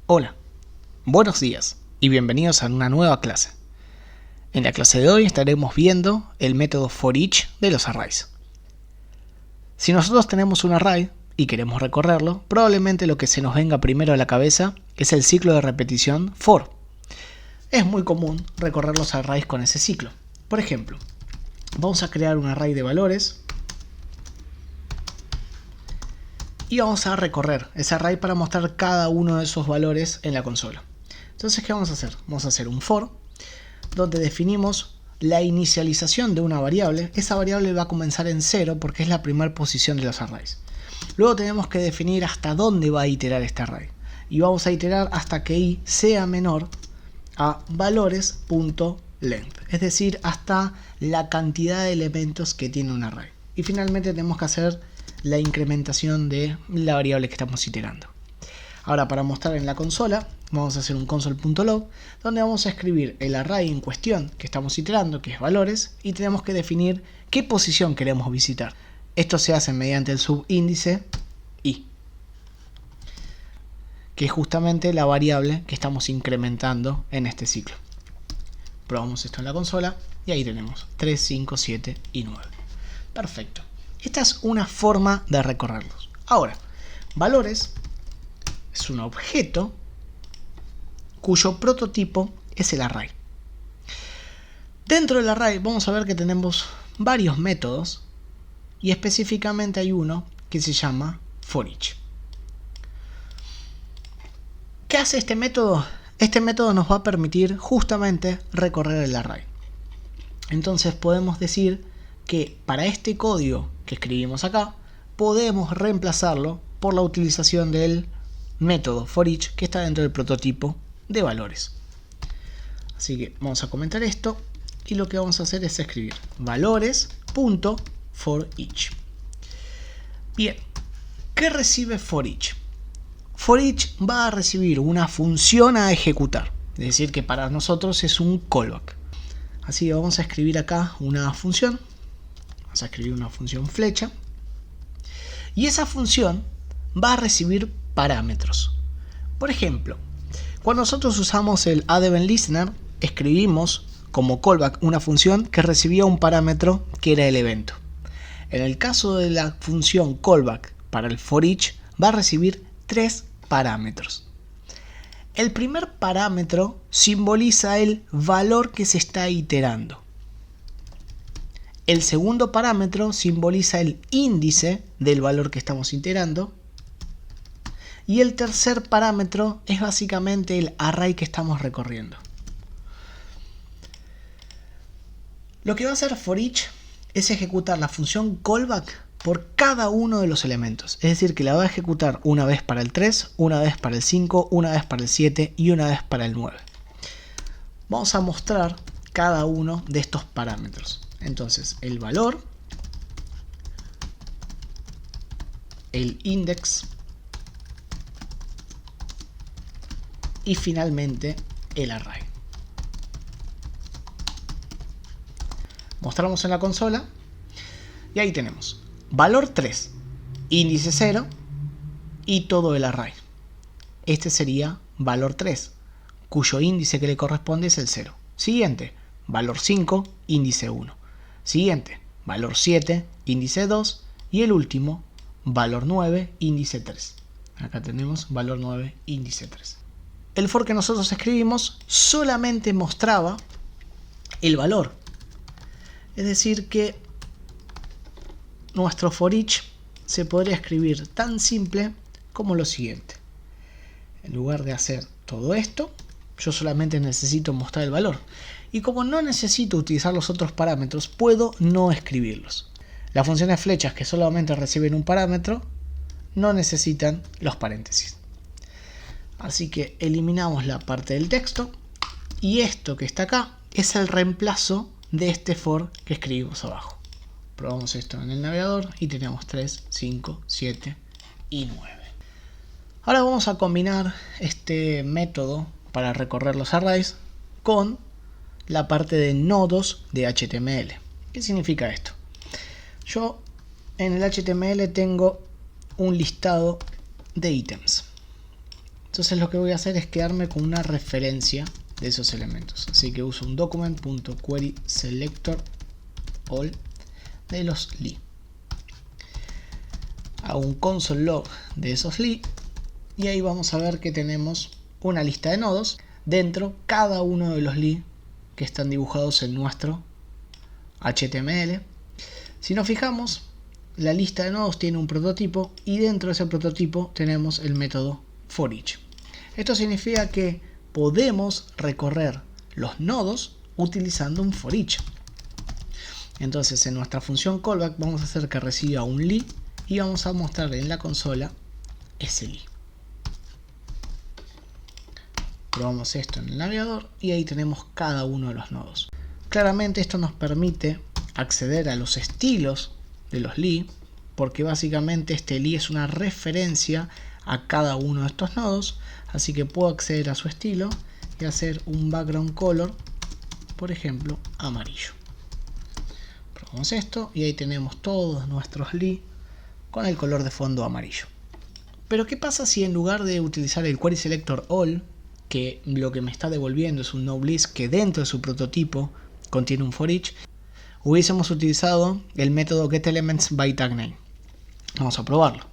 Hola, buenos días y bienvenidos a una nueva clase. En la clase de hoy estaremos viendo el método FOREACH de los arrays. Si nosotros tenemos un array y queremos recorrerlo, probablemente lo que se nos venga primero a la cabeza es el ciclo de repetición for. Es muy común recorrer los arrays con ese ciclo. Por ejemplo, vamos a crear un array de valores y vamos a recorrer ese array para mostrar cada uno de esos valores en la consola. Entonces, ¿qué vamos a hacer? Vamos a hacer un for donde definimos la inicialización de una variable. Esa variable va a comenzar en 0 porque es la primera posición de los arrays. Luego tenemos que definir hasta dónde va a iterar este array. Y vamos a iterar hasta que i sea menor a valores.length, es decir, hasta la cantidad de elementos que tiene un array. Y finalmente tenemos que hacer la incrementación de la variable que estamos iterando. Ahora, para mostrar en la consola, vamos a hacer un console.log donde vamos a escribir el array en cuestión que estamos iterando, que es valores, y tenemos que definir qué posición queremos visitar. Esto se hace mediante el subíndice i, que es justamente la variable que estamos incrementando en este ciclo. Probamos esto en la consola y ahí tenemos 3, 5, 7 y 9. Perfecto. Esta es una forma de recorrerlos. Ahora, valores es un objeto cuyo prototipo es el array. Dentro del array vamos a ver que tenemos varios métodos y específicamente hay uno que se llama FOREACH. ¿Qué hace este método? Este método nos va a permitir justamente recorrer el array. Entonces podemos decir que para este código que escribimos acá, podemos reemplazarlo por la utilización del método FOREACH que está dentro del prototipo de valores. Así que vamos a comentar esto y lo que vamos a hacer es escribir valores.FOREACH. Bien, ¿qué recibe FOREACH? FOREACH va a recibir una función a ejecutar, es decir, que para nosotros es un callback. Así que vamos a escribir acá una función. Vamos a escribir una función flecha. Y esa función va a recibir parámetros. Por ejemplo, cuando nosotros usamos el addEventListener, escribimos como callback una función que recibía un parámetro que era el evento. En el caso de la función callback para el FOREACH, va a recibir 3 parámetros. El primer parámetro simboliza el valor que se está iterando. El segundo parámetro simboliza el índice del valor que estamos iterando. Y el tercer parámetro es básicamente el array que estamos recorriendo. Lo que va a hacer FOREACH es ejecutar la función callback por cada uno de los elementos. Es decir, que la va a ejecutar una vez para el 3, una vez para el 5, una vez para el 7 y una vez para el 9. Vamos a mostrar cada uno de estos parámetros. Entonces, el valor, el index y finalmente el array. Mostramos en la consola y ahí tenemos valor 3, índice 0 y todo el array. Este sería valor 3, cuyo índice que le corresponde es el 0. Siguiente, valor 5, índice 1. Siguiente, valor 7, índice 2. Y el último, valor 9, índice 3. Acá tenemos valor 9, índice 3. El for que nosotros escribimos solamente mostraba el valor. Es decir que nuestro FOREACH se podría escribir tan simple como lo siguiente. En lugar de hacer todo esto, yo solamente necesito mostrar el valor. Y como no necesito utilizar los otros parámetros, puedo no escribirlos. Las funciones flechas que solamente reciben un parámetro no necesitan los paréntesis. Así que eliminamos la parte del texto y esto que está acá es el reemplazo de este for que escribimos abajo. Probamos esto en el navegador y tenemos 3, 5, 7 y 9. Ahora vamos a combinar este método para recorrer los arrays con la parte de nodos de HTML. ¿Qué significa esto? Yo en el HTML tengo un listado de ítems. Entonces lo que voy a hacer es quedarme con una referencia de esos elementos. Así que uso un document.querySelectorAll de los li. Hago un console log de esos li y ahí vamos a ver que tenemos una lista de nodos dentro cada uno de los li que están dibujados en nuestro HTML. Si nos fijamos, la lista de nodos tiene un prototipo y dentro de ese prototipo tenemos el método forEach. Esto significa que podemos recorrer los nodos utilizando un forEach. Entonces en nuestra función callback vamos a hacer que reciba un li y vamos a mostrar en la consola ese li. Probamos esto en el navegador y ahí tenemos cada uno de los nodos. Claramente esto nos permite acceder a los estilos de los li, porque básicamente este li es una referencia a cada uno de estos nodos, así que puedo acceder a su estilo y hacer un background color, por ejemplo, amarillo. Probamos esto y ahí tenemos todos nuestros li con el color de fondo amarillo. Pero ¿qué pasa si en lugar de utilizar el querySelectorAll, que lo que me está devolviendo es un noblist que dentro de su prototipo contiene un forEach, hubiésemos utilizado el método getElementsByTagName? Vamos a probarlo.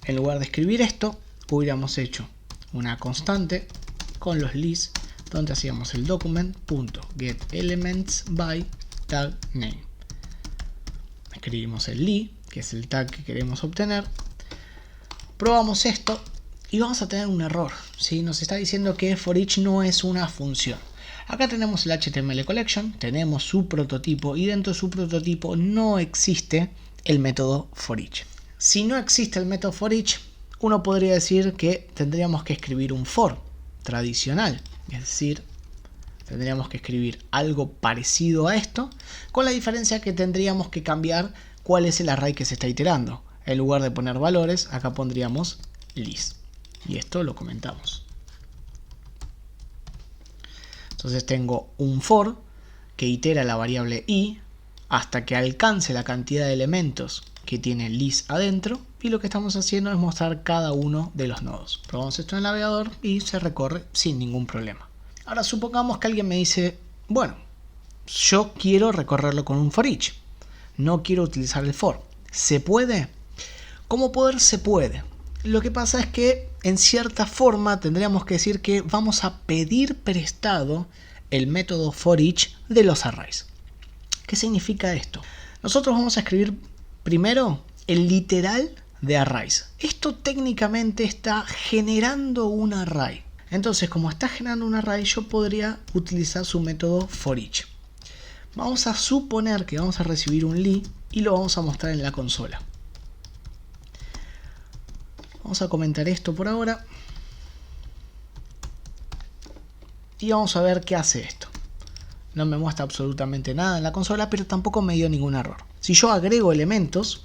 En lugar de escribir esto, hubiéramos hecho una constante con los lis donde hacíamos el document.getElementsByTagName. Escribimos el li, que es el tag que queremos obtener. Probamos esto y vamos a tener un error, ¿sí? Nos está diciendo que forEach no es una función. Acá tenemos el HTML collection, tenemos su prototipo y dentro de su prototipo no existe el método forEach. Si no existe el método forEach, uno podría decir que tendríamos que escribir un for tradicional, es decir, tendríamos que escribir algo parecido a esto, con la diferencia que tendríamos que cambiar cuál es el array que se está iterando. En lugar de poner valores, acá pondríamos list. Y esto lo comentamos. Entonces tengo un for que itera la variable i hasta que alcance la cantidad de elementos que tiene list adentro, y lo que estamos haciendo es mostrar cada uno de los nodos. Probamos esto en el navegador y se recorre sin ningún problema. Ahora supongamos que alguien me dice, bueno, yo quiero recorrerlo con un forEach, no quiero utilizar el for. ¿Se puede? Como poder se puede. Lo que pasa es que en cierta forma tendríamos que decir que vamos a pedir prestado el método forEach de los arrays. ¿Qué significa esto? Nosotros vamos a escribir primero el literal de arrays. Esto técnicamente está generando un array. Entonces, como está generando un array, yo podría utilizar su método forEach. Vamos a suponer que vamos a recibir un li y lo vamos a mostrar en la consola. Vamos a comentar esto por ahora. Y vamos a ver qué hace esto. No me muestra absolutamente nada en la consola, pero tampoco me dio ningún error. Si yo agrego elementos,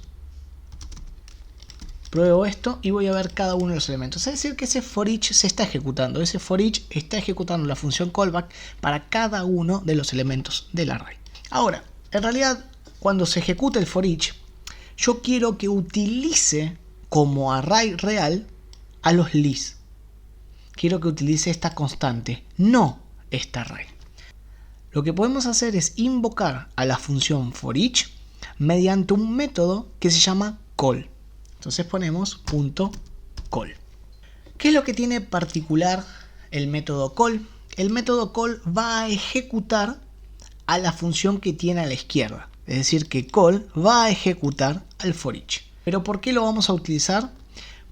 pruebo esto y voy a ver cada uno de los elementos. Es decir, que ese forEach se está ejecutando. Ese forEach está ejecutando la función callback para cada uno de los elementos del array. Ahora, en realidad, cuando se ejecuta el forEach, yo quiero que utilice como array real a los lis. Quiero que utilice esta constante, no este array. Lo que podemos hacer es invocar a la función forEach mediante un método que se llama call. Entonces ponemos .call. ¿Qué es lo que tiene particular el método call? El método call va a ejecutar a la función que tiene a la izquierda. Es decir, que call va a ejecutar al forEach. ¿Pero por qué lo vamos a utilizar?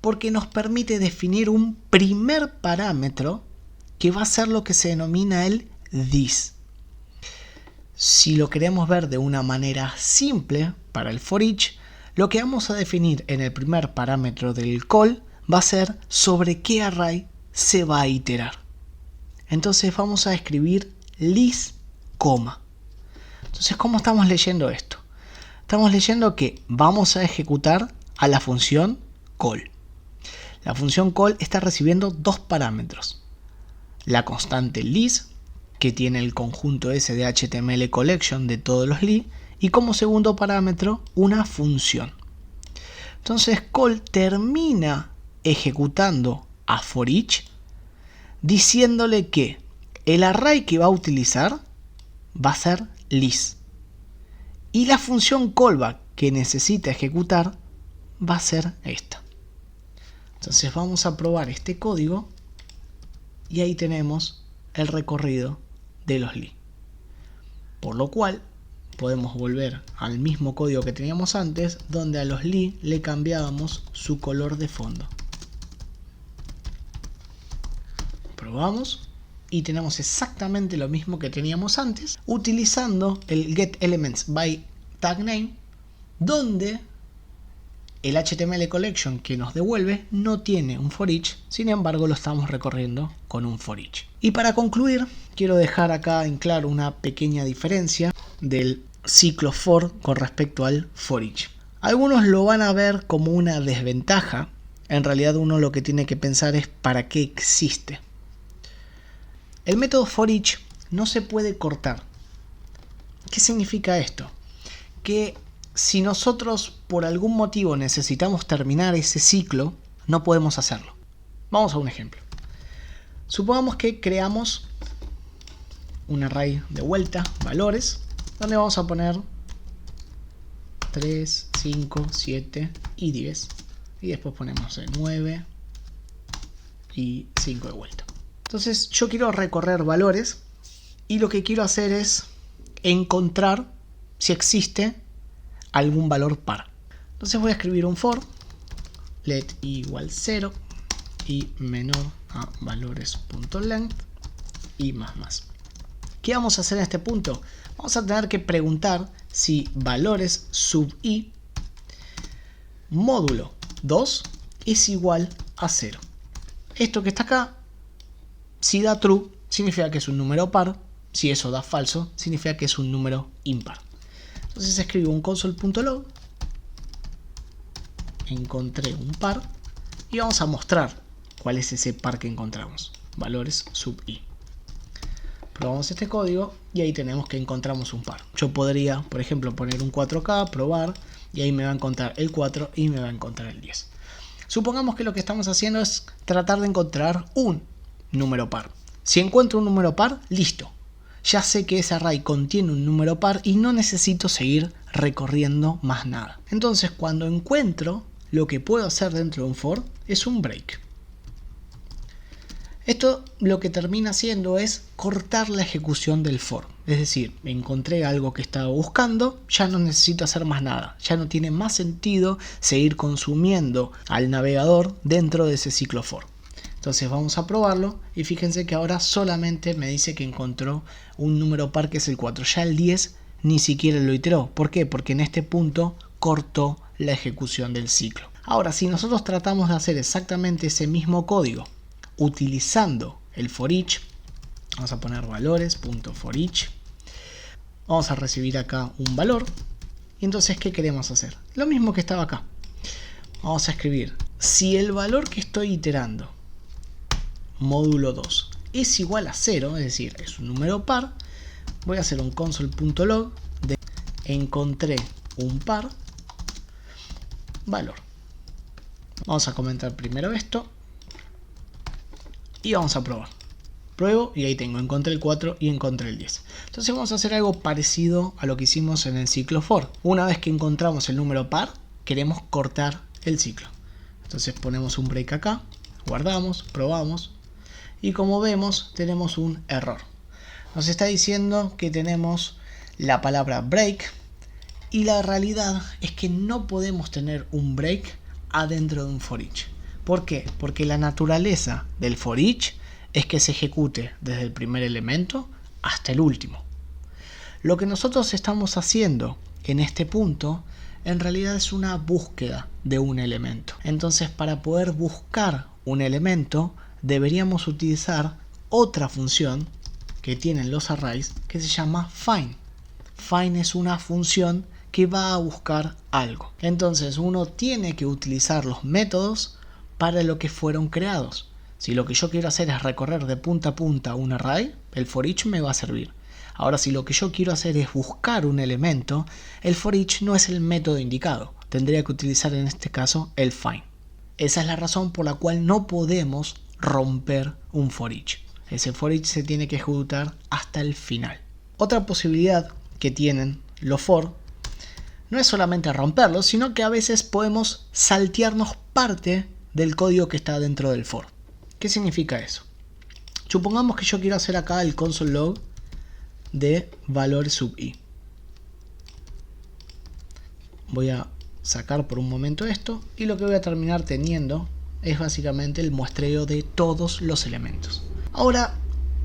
Porque nos permite definir un primer parámetro que va a ser lo que se denomina el this. Si lo queremos ver de una manera simple para el forEach, lo que vamos a definir en el primer parámetro del call va a ser sobre qué array se va a iterar. Entonces vamos a escribir list, coma. Entonces, ¿cómo estamos leyendo esto? Estamos leyendo que vamos a ejecutar a la función call. La función call está recibiendo dos parámetros. La constante list, que tiene el conjunto ese de HTML collection de todos los li, y como segundo parámetro una función. Entonces call termina ejecutando a for each diciéndole que el array que va a utilizar va a ser list y la función callback que necesita ejecutar va a ser esta. Entonces vamos a probar este código y ahí tenemos el recorrido de los list. Por lo cual podemos volver al mismo código que teníamos antes, donde a los list le cambiábamos su color de fondo. Probamos y tenemos exactamente lo mismo que teníamos antes, utilizando el getElementsByTagName, donde el HTML collection que nos devuelve no tiene un for each, sin embargo lo estamos recorriendo con un for each. Y para concluir, quiero dejar acá en claro una pequeña diferencia del ciclo for con respecto al for each. Algunos lo van a ver como una desventaja, en realidad uno lo que tiene que pensar es para qué existe. El método for each no se puede cortar. ¿Qué significa esto? Que si nosotros por algún motivo necesitamos terminar ese ciclo, no podemos hacerlo. Vamos a un ejemplo. Supongamos que creamos un array de vuelta, valores, donde vamos a poner 3, 5, 7 y 10. Y después ponemos 9 y 5 de vuelta. Entonces yo quiero recorrer valores y lo que quiero hacer es encontrar si existe algún valor par. Entonces voy a escribir un for let igual 0 y menor a valores.length y más. ¿Qué vamos a hacer en este punto? Vamos a tener que preguntar si valores sub i módulo 2 es igual a 0. Esto que está acá, si da true, significa que es un número par. Si eso da falso, significa que es un número impar. Entonces escribo un console.log, encontré un par y vamos a mostrar cuál es ese par que encontramos, valores sub i. Probamos este código y ahí tenemos que encontramos un par. Yo podría, por ejemplo, poner un 4K, probar y ahí me va a encontrar el 4 y me va a encontrar el 10. Supongamos que lo que estamos haciendo es tratar de encontrar un número par. Si encuentro un número par, listo. Ya sé que ese array contiene un número par y no necesito seguir recorriendo más nada. Entonces cuando encuentro, lo que puedo hacer dentro de un for es un break. Esto lo que termina haciendo es cortar la ejecución del for. Es decir, encontré algo que estaba buscando, ya no necesito hacer más nada. Ya no tiene más sentido seguir consumiendo al navegador dentro de ese ciclo for. Entonces vamos a probarlo y fíjense que ahora solamente me dice que encontró un número par que es el 4. Ya el 10 ni siquiera lo iteró. ¿Por qué? Porque en este punto cortó la ejecución del ciclo. Ahora, si nosotros tratamos de hacer exactamente ese mismo código utilizando el for each, vamos a poner valores.forEach, vamos a recibir acá un valor y entonces ¿qué queremos hacer? Lo mismo que estaba acá. Vamos a escribir si el valor que estoy iterando módulo 2 es igual a 0, es decir, es un número par, voy a hacer un console.log de encontré un par valor. Vamos a comentar primero esto y vamos a probar. Pruebo y ahí tengo, encontré el 4 y encontré el 10. Entonces vamos a hacer algo parecido a lo que hicimos en el ciclo for. Una vez que encontramos el número par, queremos cortar el ciclo. Entonces ponemos un break acá, guardamos, probamos y como vemos tenemos un error. Nos está diciendo que tenemos la palabra break y la realidad es que no podemos tener un break adentro de un for each. ¿Por qué? Porque la naturaleza del for each es que se ejecute desde el primer elemento hasta el último. Lo que nosotros estamos haciendo en este punto en realidad es una búsqueda de un elemento. Entonces para poder buscar un elemento deberíamos utilizar otra función que tienen los arrays que se llama find. Find es una función que va a buscar algo. Entonces uno tiene que utilizar los métodos para lo que fueron creados. Si lo que yo quiero hacer es recorrer de punta a punta un array, el for each me va a servir. Ahora si lo que yo quiero hacer es buscar un elemento, el for each no es el método indicado. Tendría que utilizar en este caso el find. Esa es la razón por la cual no podemos romper un for each. Ese for each se tiene que ejecutar hasta el final. Otra posibilidad que tienen los for no es solamente romperlo, sino que a veces podemos saltearnos parte del código que está dentro del for. ¿Qué significa eso? Supongamos que yo quiero hacer acá el console log de valor sub i. Voy a sacar por un momento esto y lo que voy a terminar teniendo es básicamente el muestreo de todos los elementos. Ahora,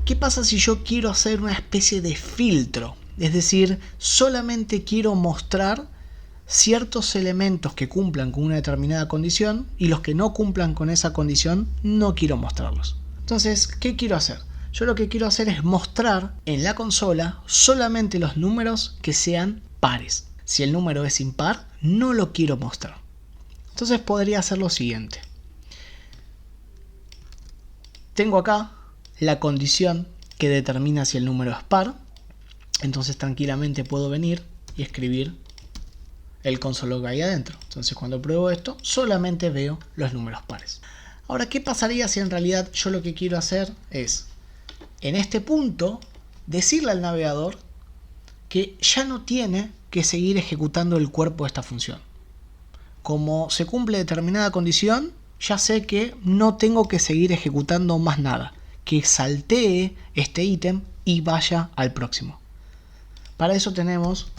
¿qué pasa si yo quiero hacer una especie de filtro? Es decir, solamente quiero mostrar ciertos elementos que cumplan con una determinada condición y los que no cumplan con esa condición no quiero mostrarlos. Entonces, ¿qué quiero hacer? Yo lo que quiero hacer es mostrar en la consola solamente los números que sean pares. Si el número es impar, no lo quiero mostrar. Entonces podría hacer lo siguiente. Tengo acá la condición que determina si el número es par. Entonces tranquilamente puedo venir y escribir el console log ahí adentro. Entonces cuando pruebo esto, solamente veo los números pares. Ahora, ¿qué pasaría si en realidad yo lo que quiero hacer es, en este punto, decirle al navegador que ya no tiene que seguir ejecutando el cuerpo de esta función? Como se cumple determinada condición, ya sé que no tengo que seguir ejecutando más nada, que saltee este ítem y vaya al próximo. Para eso tenemos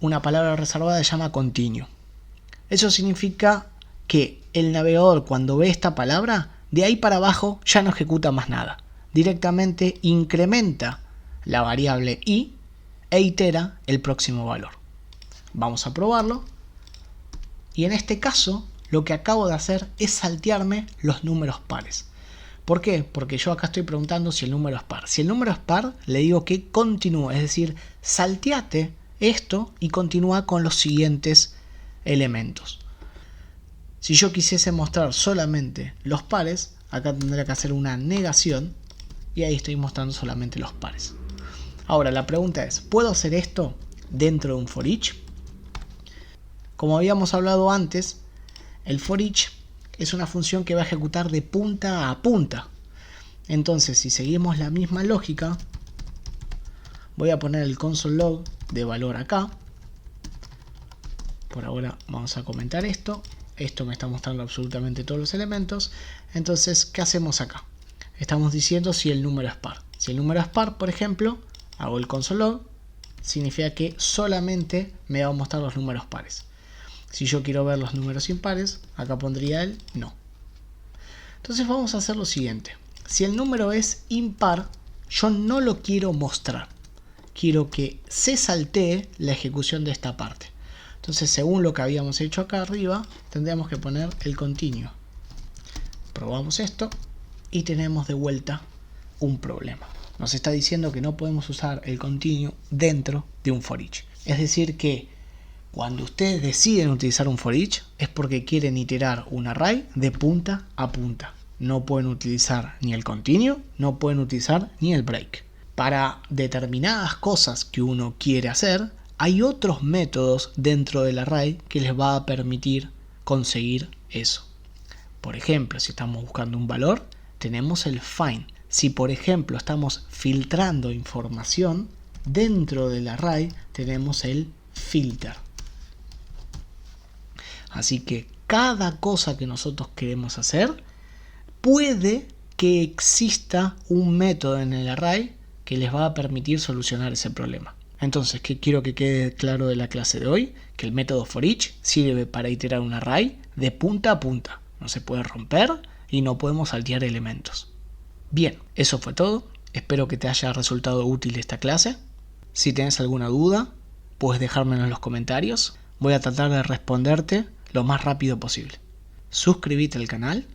una palabra reservada que se llama continue. Eso significa que el navegador, cuando ve esta palabra, de ahí para abajo ya no ejecuta más nada. Directamente incrementa la variable i e itera el próximo valor. Vamos a probarlo. Y en este caso, lo que acabo de hacer es saltearme los números pares. ¿Por qué? Porque yo acá estoy preguntando si el número es par. Si el número es par, le digo que continúe, es decir, salteate esto y continúa con los siguientes elementos. Si yo quisiese mostrar solamente los pares, acá tendría que hacer una negación y ahí estoy mostrando solamente los pares. Ahora la pregunta es, ¿puedo hacer esto dentro de un for each? Como habíamos hablado antes, el for each es una función que va a ejecutar de punta a punta. Entonces, si seguimos la misma lógica, voy a poner el console log de valor acá. Por ahora vamos a comentar esto. Esto me está mostrando absolutamente todos los elementos. Entonces, ¿qué hacemos acá? Estamos diciendo si el número es par. Si el número es par, por ejemplo, hago el console log, significa que solamente me va a mostrar los números pares. Si yo quiero ver los números impares, acá pondría el no. Entonces vamos a hacer lo siguiente. Si el número es impar, yo no lo quiero mostrar. Quiero que se saltee la ejecución de esta parte. Entonces, según lo que habíamos hecho acá arriba, tendríamos que poner el continue. Probamos esto y tenemos de vuelta un problema. Nos está diciendo que no podemos usar el continue dentro de un for each. Es decir que cuando ustedes deciden utilizar un for each es porque quieren iterar un array de punta a punta. No pueden utilizar ni el continue, no pueden utilizar ni el break. Para determinadas cosas que uno quiere hacer, hay otros métodos dentro del array que les va a permitir conseguir eso. Por ejemplo, si estamos buscando un valor, tenemos el find. Si por ejemplo estamos filtrando información, dentro del array tenemos el filter. Así que cada cosa que nosotros queremos hacer, puede que exista un método en el array que les va a permitir solucionar ese problema. Entonces, ¿qué quiero que quede claro de la clase de hoy? Que el método for each sirve para iterar un array de punta a punta. No se puede romper y no podemos saltear elementos. Bien, eso fue todo. Espero que te haya resultado útil esta clase. Si tienes alguna duda, puedes dejármelo en los comentarios. Voy a tratar de responderte lo más rápido posible. Suscríbete al canal,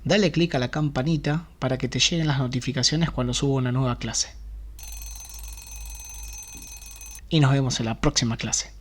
dale clic a la campanita para que te lleguen las notificaciones cuando subo una nueva clase. Y nos vemos en la próxima clase.